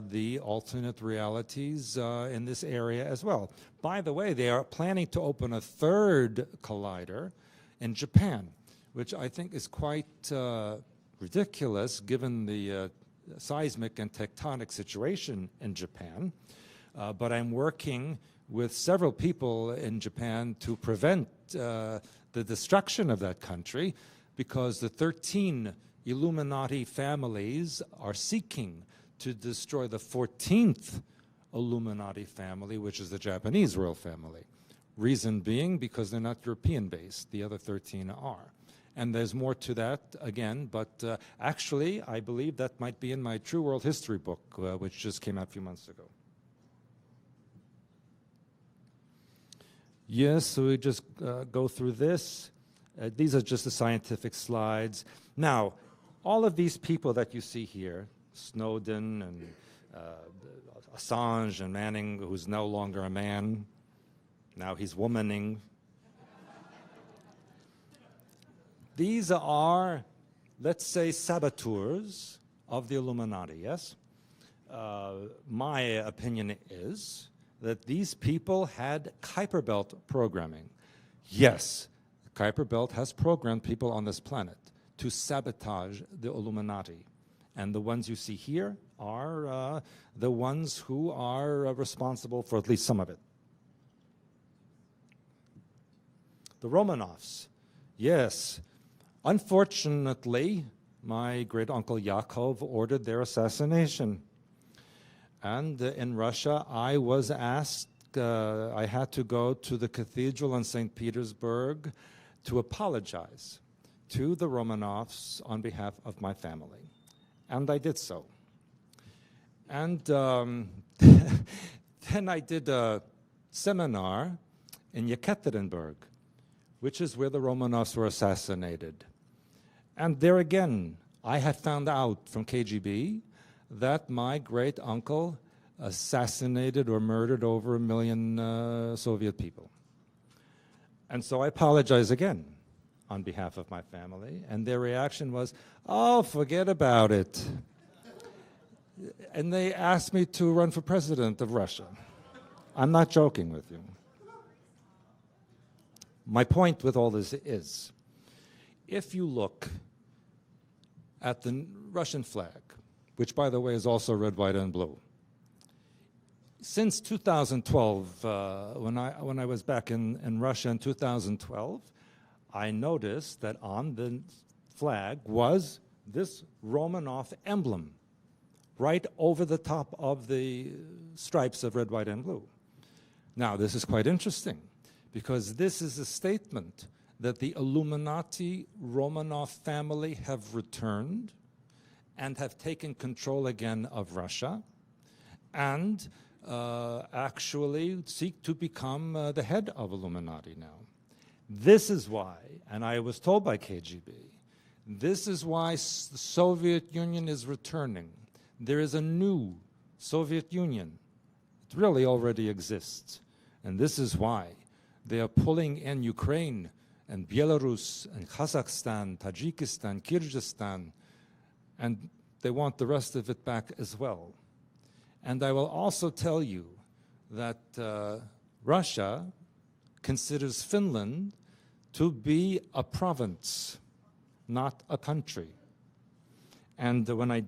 the alternate realities in this area as well. By the way, they are planning to open a third collider in Japan, which I think is quite ridiculous given the seismic and tectonic situation in Japan. But I'm working with several people in Japan to prevent the destruction of that country because the 13 Illuminati families are seeking to destroy the 14th Illuminati family, which is the Japanese royal family. Reason being because they're not European-based. The other 13 are. And there's more to that, again, but actually, I believe that might be in my True World History book, which just came out a few months ago. Yes, so we just go through this. These are just the scientific slides. Now, all of these people that you see here, Snowden and Assange and Manning, who's no longer a man, now he's womaning. These are, let's say, saboteurs of the Illuminati, yes? My opinion is that these people had Kuiper Belt programming. Yes, Kuiper Belt has programmed people on this planet to sabotage the Illuminati. And the ones you see here are the ones who are responsible for at least some of it. The Romanovs, yes. Unfortunately, my great-uncle Yakov ordered their assassination. And in Russia, I was asked, I had to go to the cathedral in St. Petersburg to apologize to the Romanovs on behalf of my family. And I did so. And then I did a seminar in Yekaterinburg, which is where the Romanovs were assassinated. And there again, I had found out from KGB that my great-uncle assassinated or murdered over 1 million Soviet people. And so I apologize again on behalf of my family, and their reaction was, oh, forget about it. And they asked me to run for president of Russia. I'm not joking with you. My point with all this is, if you look at the Russian flag, which, by the way, is also red, white, and blue, since 2012, when I was back in Russia in 2012, I noticed that on the flag was this Romanov emblem right over the top of the stripes of red, white, and blue. Now, this is quite interesting, because this is a statement that the Illuminati Romanov family have returned and have taken control again of Russia and actually seek to become the head of Illuminati now. This is why, and I was told by KGB, this is why the Soviet Union is returning. There is a new Soviet Union. It really already exists. And this is why they are pulling in Ukraine and Belarus and Kazakhstan, Tajikistan, Kyrgyzstan, and they want the rest of it back as well. And I will also tell you that Russia considers Finland to be a province, not a country. And when I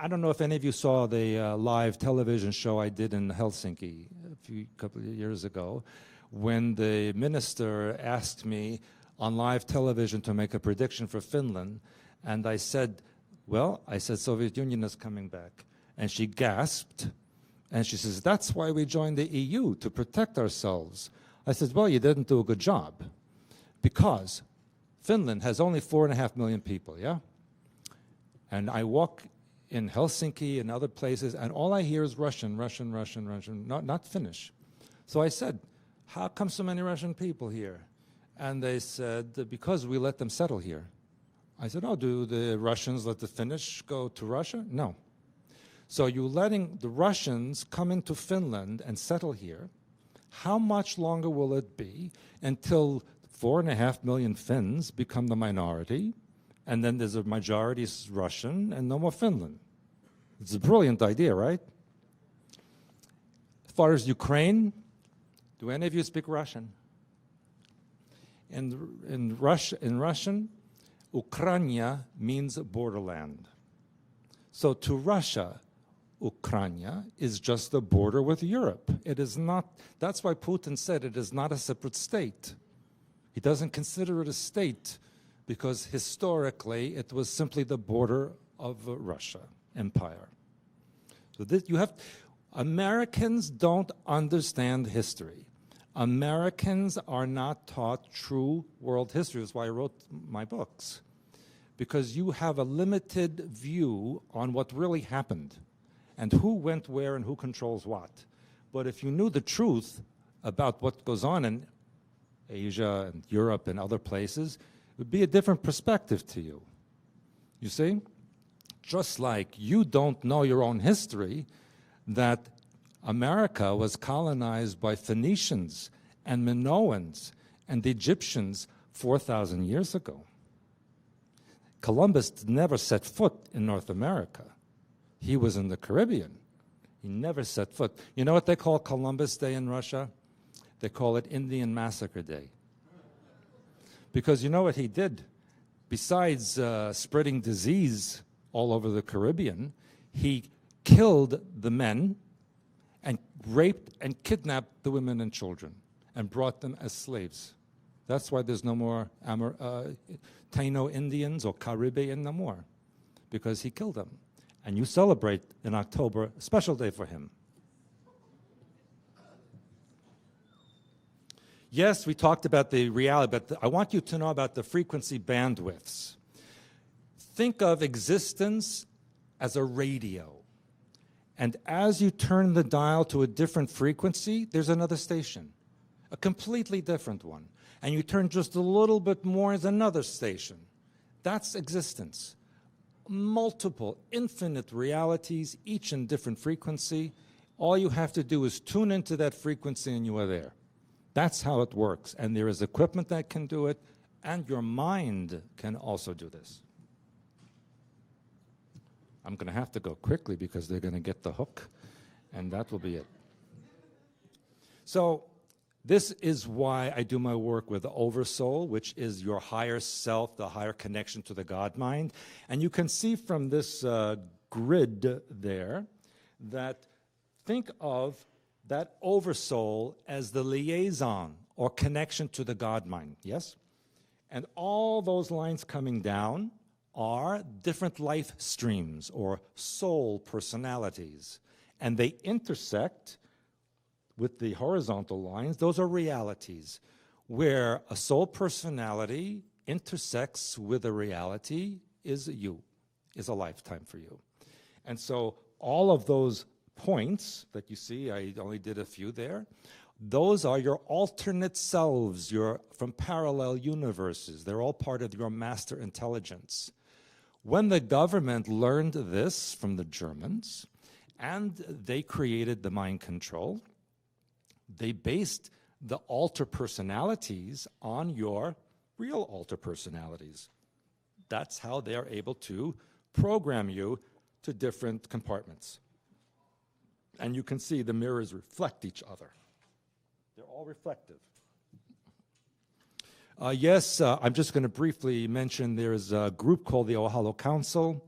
don't know if any of you saw the live television show I did in Helsinki a couple of years ago, when the minister asked me on live television to make a prediction for Finland, and I said, Soviet Union is coming back. And she gasped, and she says, that's why we joined the EU, to protect ourselves. I said, well, you didn't do a good job, because Finland has only 4.5 million people, yeah? And I walk in Helsinki and other places, and all I hear is Russian, Russian, Russian, Russian, not Finnish. So I said, how come so many Russian people here? And they said, because we let them settle here. I said, oh, do the Russians let the Finnish go to Russia? No. So you're letting the Russians come into Finland and settle here. How much longer will it be until 4.5 million Finns become the minority, and then there's a majority Russian and no more Finland? It's a brilliant idea, right? As far as Ukraine, do any of you speak Russian? In Russian, Ukraina means borderland. So to Russia, Ukraina is just the border with Europe. It is not, that's why Putin said it is not a separate state. He doesn't consider it a state because historically it was simply the border of Russia Empire. So this, Americans don't understand history. Americans are not taught true world history. That's why I wrote my books. Because you have a limited view on what really happened and who went where and who controls what. But if you knew the truth about what goes on in Asia and Europe and other places, it would be a different perspective to you. You see? Just like you don't know your own history, that America was colonized by Phoenicians and Minoans and Egyptians 4,000 years ago. Columbus never set foot in North America. He was in the Caribbean. He never set foot. You know what they call Columbus Day in Russia? They call it Indian Massacre Day. Because you know what he did? Besides spreading disease all over the Caribbean, he killed the men and raped and kidnapped the women and children and brought them as slaves. That's why there's no more Taino Indians or Caribbean no more, because he killed them. And you celebrate in October a special day for him. Yes, we talked about the reality, but I want you to know about the frequency bandwidths. Think of existence as a radio. And as you turn the dial to a different frequency, there's another station, a completely different one. And you turn just a little bit more, there's another station. That's existence. Multiple, infinite realities, each in different frequency. All you have to do is tune into that frequency and you are there. That's how it works. And there is equipment that can do it, and your mind can also do this. I'm going to have to go quickly because they're going to get the hook, and that will be it. So this is why I do my work with the Oversoul, which is your higher self, the higher connection to the God mind. And you can see from this grid there that think of that Oversoul as the liaison or connection to the God mind, yes? And all those lines coming down are different life streams or soul personalities. And they intersect with the horizontal lines. Those are realities, where a soul personality intersects with a reality is you, is a lifetime for you. And so all of those points that you see, I only did a few there, those are your alternate selves, your from parallel universes. They're all part of your master intelligence. When the government learned this from the Germans, and they created the mind control, they based the alter personalities on your real alter personalities. That's how they're able to program you to different compartments. And you can see the mirrors reflect each other. They're all reflective. Yes, I'm just going to briefly mention there's a group called the Ohalo Council,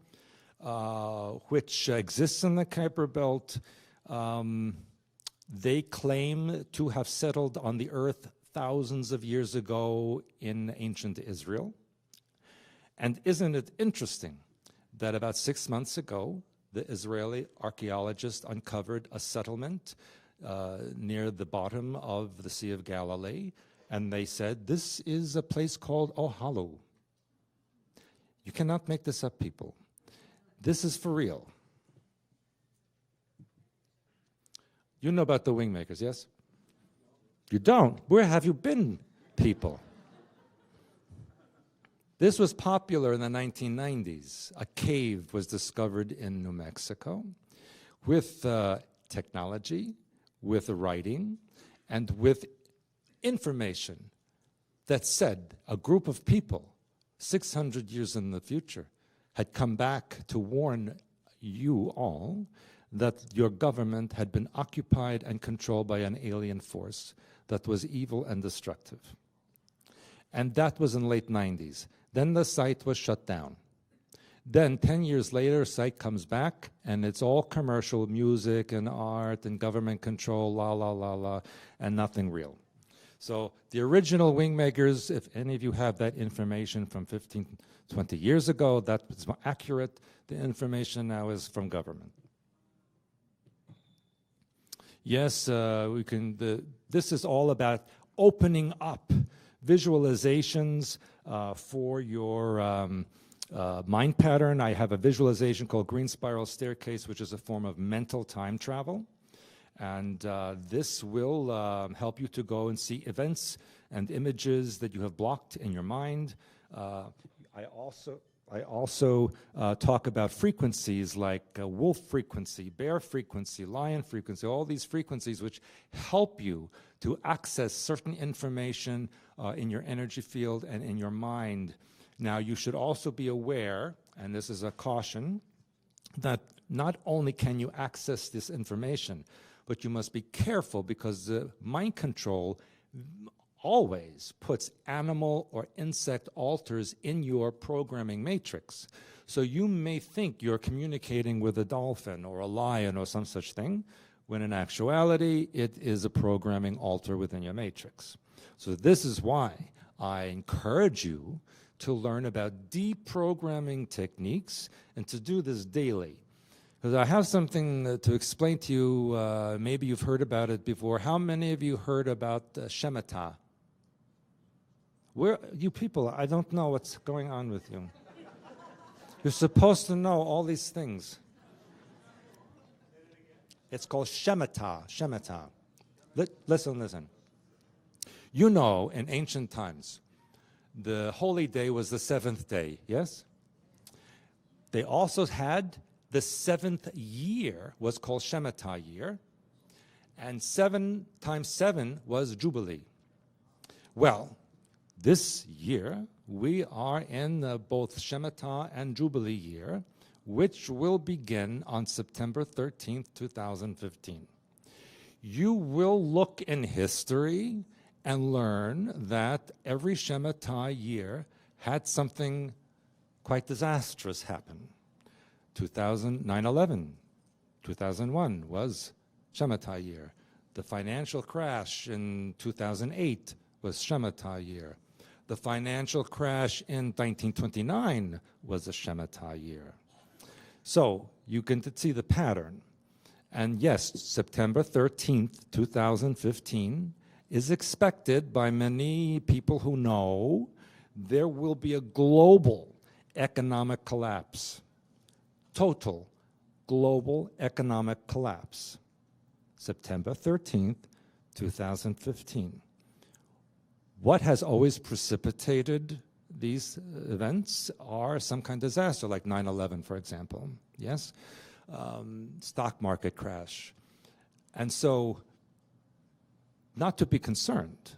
which exists in the Kuiper Belt. They claim to have settled on the earth thousands of years ago in ancient Israel. And isn't it interesting that about 6 months ago, the Israeli archaeologists uncovered a settlement near the bottom of the Sea of Galilee, and they said, this is a place called Ohalo. You cannot make this up, people. This is for real. You know about the Wingmakers, yes? You don't? Where have you been, people? This was popular in the 1990s. A cave was discovered in New Mexico with technology, with writing, and with information that said a group of people 600 years in the future had come back to warn you all that your government had been occupied and controlled by an alien force that was evil and destructive. And that was in late 90s. Then the site was shut down. Then 10 years later, site comes back, and it's all commercial music and art and government control, la, la, la, la, and nothing real. So the original wing makers, if any of you have that information from 15, 20 years ago, that was more accurate. The information now is from government. Yes, we can. This is all about opening up visualizations for your mind pattern. I have a visualization called Green Spiral Staircase, which is a form of mental time travel. And this will help you to go and see events and images that you have blocked in your mind. I also talk about frequencies like wolf frequency, bear frequency, lion frequency, all these frequencies which help you to access certain information in your energy field and in your mind. Now, you should also be aware, and this is a caution, that not only can you access this information, but you must be careful because the mind control always puts animal or insect alters in your programming matrix. So you may think you're communicating with a dolphin or a lion or some such thing, when in actuality, it is a programming alter within your matrix. So this is why I encourage you to learn about deprogramming techniques and to do this daily. Because I have something to explain to you. Maybe you've heard about it before. How many of you heard about Shemitah? Where, you people, I don't know what's going on with you. You're supposed to know all these things. It's called Shemitah. Shemitah. Listen. You know, in ancient times, the holy day was the seventh day, yes? They also had the seventh year was called Shemitah year, and 7 times 7 was Jubilee. Well, this year, we are in both Shemitah and Jubilee year, which will begin on September 13th, 2015. You will look in history and learn that every Shemitah year had something quite disastrous happen. 9/11, 2001 was Shemitah year. The financial crash in 2008 was Shemitah year. The financial crash in 1929 was a Shemitah year. So you can see the pattern. And yes, September 13th, 2015 is expected by many people who know there will be a global economic collapse. Total global economic collapse. September 13th, 2015. What has always precipitated these events are some kind of disaster, like 9/11, for example, yes? Stock market crash. And so, not to be concerned,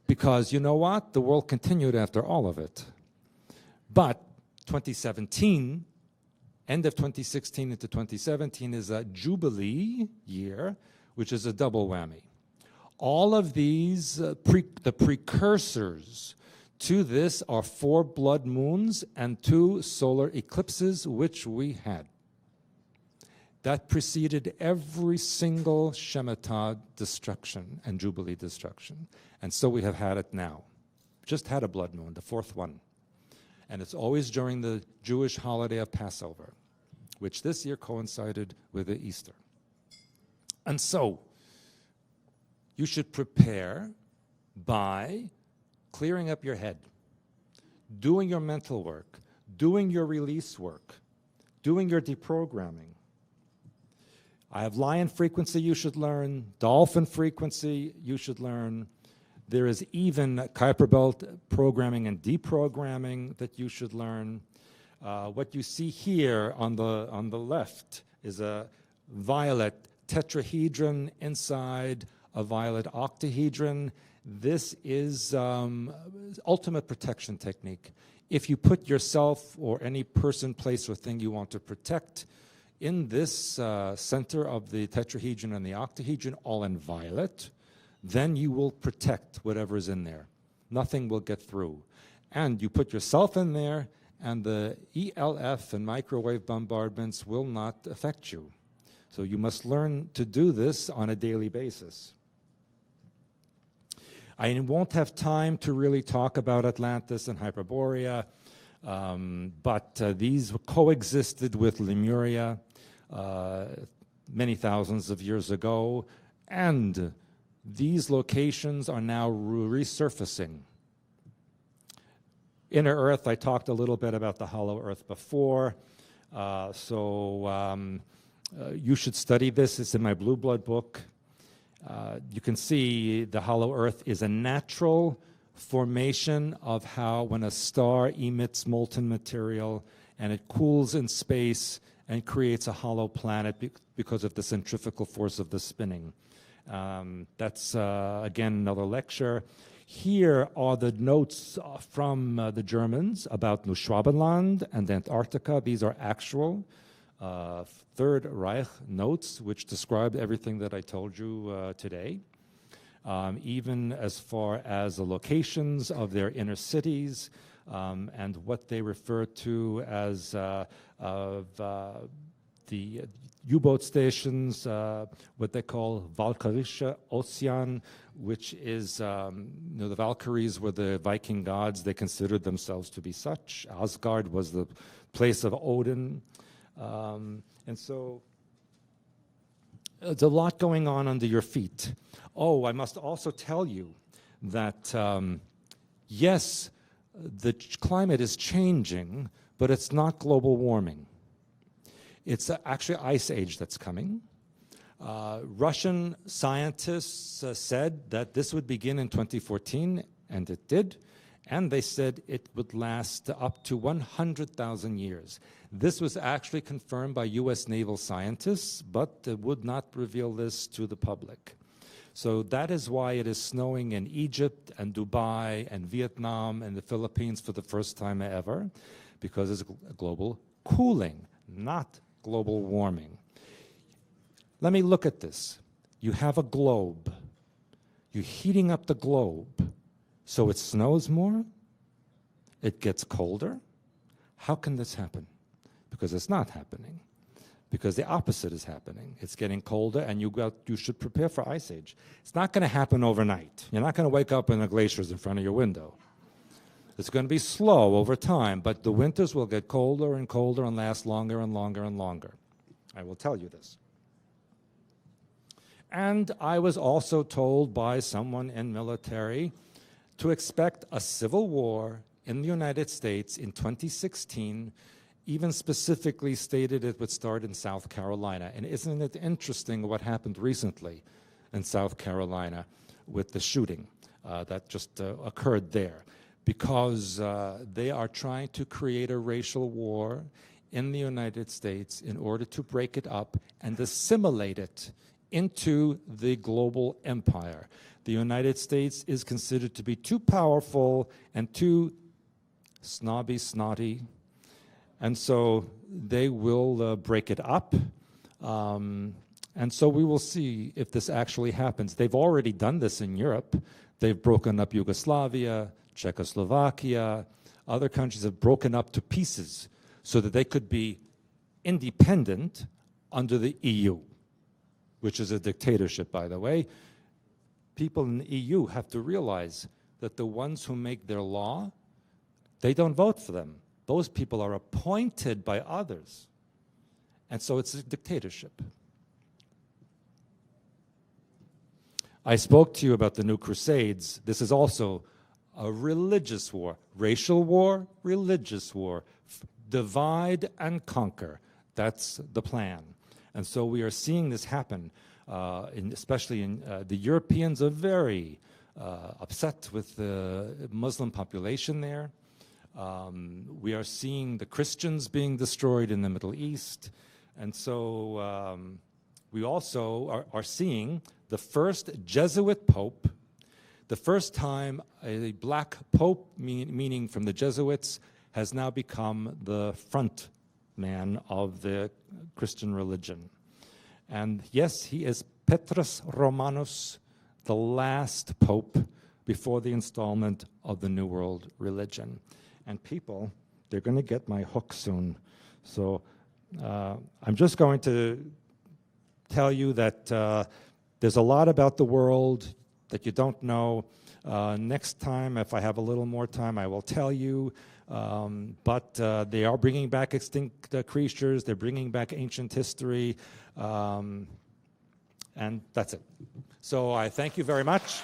because you know what? The world continued after all of it. But 2017, end of 2016 into 2017 is a Jubilee year, which is a double whammy. All of these, the precursors to this are 4 blood moons and 2 solar eclipses, which we had. That preceded every single Shemitah destruction and Jubilee destruction. And so we have had it now. Just had a blood moon, the 4th one. And it's always during the Jewish holiday of Passover, which this year coincided with the Easter. And so, you should prepare by clearing up your head, doing your mental work, doing your release work, doing your deprogramming. I have lion frequency you should learn, dolphin frequency you should learn. There is even Kuiper Belt programming and deprogramming that you should learn. What you see here on the left is a violet tetrahedron inside a violet octahedron. This is ultimate protection technique. If you put yourself or any person, place, or thing you want to protect in this center of the tetrahedron and the octahedron, all in violet, then you will protect whatever is in there. Nothing will get through. And you put yourself in there, and the ELF and microwave bombardments will not affect you. So you must learn to do this on a daily basis. I won't have time to really talk about Atlantis and Hyperborea, but these coexisted with Lemuria many thousands of years ago, and these locations are now resurfacing. Inner Earth, I talked a little bit about the Hollow Earth before, you should study this. It's in my Blue Blood book. You can see the Hollow Earth is a natural formation of how when a star emits molten material and it cools in space and creates a hollow planet because of the centrifugal force of the spinning. That's, again, another lecture. Here are the notes from the Germans about Neuschwabenland and Antarctica. These are actual Third Reich notes, which describe everything that I told you today, even as far as the locations of their inner cities and what they refer to as the U-boat stations, what they call Valkyrische Ozean, which is, the Valkyries were the Viking gods. They considered themselves to be such. Asgard was the place of Odin. And so there's a lot going on under your feet. Oh, I must also tell you that, yes, the climate is changing, but it's not global warming. It's actually ice age that's coming. Russian scientists said that this would begin in 2014, and it did. And they said it would last up to 100,000 years. This was actually confirmed by US naval scientists, but they would not reveal this to the public. So that is why it is snowing in Egypt and Dubai and Vietnam and the Philippines for the first time ever, because it's global cooling, not global warming. Let me look at this. You have a globe. You're heating up the globe. So it snows more, it gets colder. How can this happen? Because it's not happening. Because the opposite is happening. It's getting colder, and you should prepare for ice age. It's not going to happen overnight. You're not going to wake up and the glacier's in front of your window. It's going to be slow over time, but the winters will get colder and colder and last longer and longer and longer. I will tell you this. And I was also told by someone in military to expect a civil war in the United States in 2016, even specifically stated it would start in South Carolina. And isn't it interesting what happened recently in South Carolina with the shooting that just occurred there? Because they are trying to create a racial war in the United States in order to break it up and assimilate it into the global empire. The United States is considered to be too powerful and too snotty, and so they will break it up. And so we will see if this actually happens. They've already done this in Europe. They've broken up Yugoslavia, Czechoslovakia. Other countries have broken up to pieces so that they could be independent under the EU, which is a dictatorship, by the way. People in the EU have to realize that the ones who make their law, they don't vote for them. Those people are appointed by others. And so it's a dictatorship. I spoke to you about the New Crusades. This is also a religious war, racial war, religious war. Divide and conquer. That's the plan. And so we are seeing this happen. Especially in the Europeans are very upset with the Muslim population there. We are seeing the Christians being destroyed in the Middle East. And so we also are seeing the first Jesuit pope, the first time a black pope, meaning from the Jesuits, has now become the front man of the Christian religion. And yes, he is Petrus Romanus, the last pope before the installment of the New World religion. And people, they're going to get my hook soon. So I'm just going to tell you that there's a lot about the world that you don't know. Next time, if I have a little more time, I will tell you. But they are bringing back extinct creatures. They're bringing back ancient history. And that's it. So I thank you very much.